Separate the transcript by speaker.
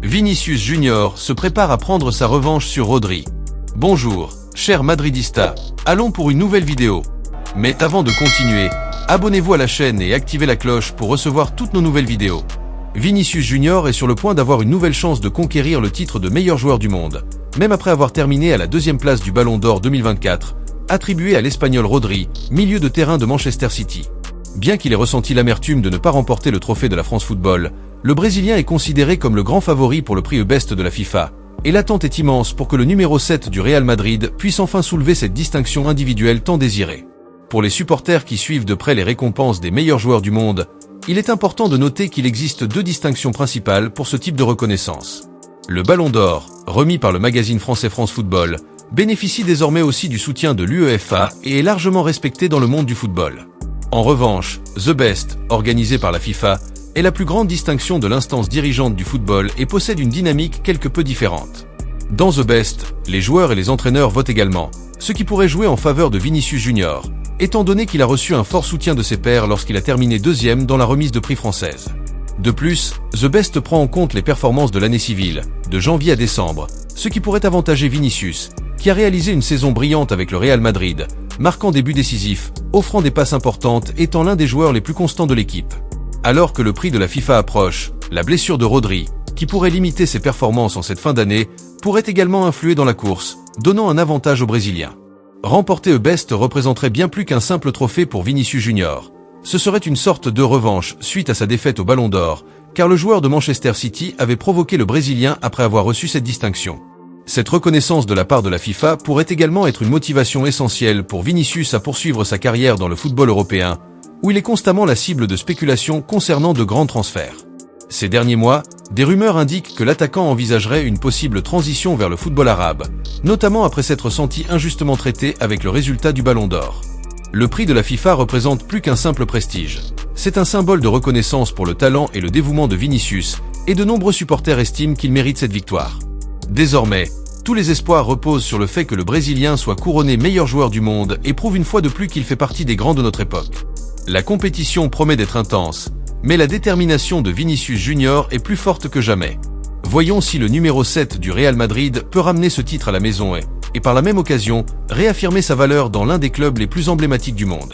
Speaker 1: Vinicius Junior se prépare à prendre sa revanche sur Rodri. Bonjour, chers madridistas, allons pour une nouvelle vidéo. Mais avant de continuer, abonnez-vous à la chaîne et activez la cloche pour recevoir toutes nos nouvelles vidéos. Vinicius Junior est sur le point d'avoir une nouvelle chance de conquérir le titre de meilleur joueur du monde, même après avoir terminé à la deuxième place du Ballon d'Or 2024, attribué à l'Espagnol Rodri, milieu de terrain de Manchester City. Bien qu'il ait ressenti l'amertume de ne pas remporter le trophée de la France Football, le Brésilien est considéré comme le grand favori pour le prix Best de la FIFA, et l'attente est immense pour que le numéro 7 du Real Madrid puisse enfin soulever cette distinction individuelle tant désirée. Pour les supporters qui suivent de près les récompenses des meilleurs joueurs du monde, il est important de noter qu'il existe deux distinctions principales pour ce type de reconnaissance. Le Ballon d'Or, remis par le magazine français France Football, bénéficie désormais aussi du soutien de l'UEFA et est largement respecté dans le monde du football. En revanche, The Best, organisé par la FIFA, est la plus grande distinction de l'instance dirigeante du football et possède une dynamique quelque peu différente. Dans The Best, les joueurs et les entraîneurs votent également, ce qui pourrait jouer en faveur de Vinicius Junior, étant donné qu'il a reçu un fort soutien de ses pairs lorsqu'il a terminé deuxième dans la remise de prix française. De plus, The Best prend en compte les performances de l'année civile, de janvier à décembre, ce qui pourrait avantager Vinicius, qui a réalisé une saison brillante avec le Real Madrid, marquant des buts décisifs, offrant des passes importantes, étant l'un des joueurs les plus constants de l'équipe. Alors que le prix de la FIFA approche, la blessure de Rodri, qui pourrait limiter ses performances en cette fin d'année, pourrait également influer dans la course, donnant un avantage aux Brésiliens. Remporter le Best représenterait bien plus qu'un simple trophée pour Vinicius Junior. Ce serait une sorte de revanche suite à sa défaite au Ballon d'Or, car le joueur de Manchester City avait provoqué le Brésilien après avoir reçu cette distinction. Cette reconnaissance de la part de la FIFA pourrait également être une motivation essentielle pour Vinicius à poursuivre sa carrière dans le football européen, où il est constamment la cible de spéculations concernant de grands transferts. Ces derniers mois, des rumeurs indiquent que l'attaquant envisagerait une possible transition vers le football arabe, notamment après s'être senti injustement traité avec le résultat du Ballon d'Or. Le prix de la FIFA représente plus qu'un simple prestige. C'est un symbole de reconnaissance pour le talent et le dévouement de Vinicius, et de nombreux supporters estiment qu'il mérite cette victoire. Désormais, tous les espoirs reposent sur le fait que le Brésilien soit couronné meilleur joueur du monde et prouve une fois de plus qu'il fait partie des grands de notre époque. La compétition promet d'être intense, mais la détermination de Vinicius Junior est plus forte que jamais. Voyons si le numéro 7 du Real Madrid peut ramener ce titre à la maison et par la même occasion, réaffirmer sa valeur dans l'un des clubs les plus emblématiques du monde.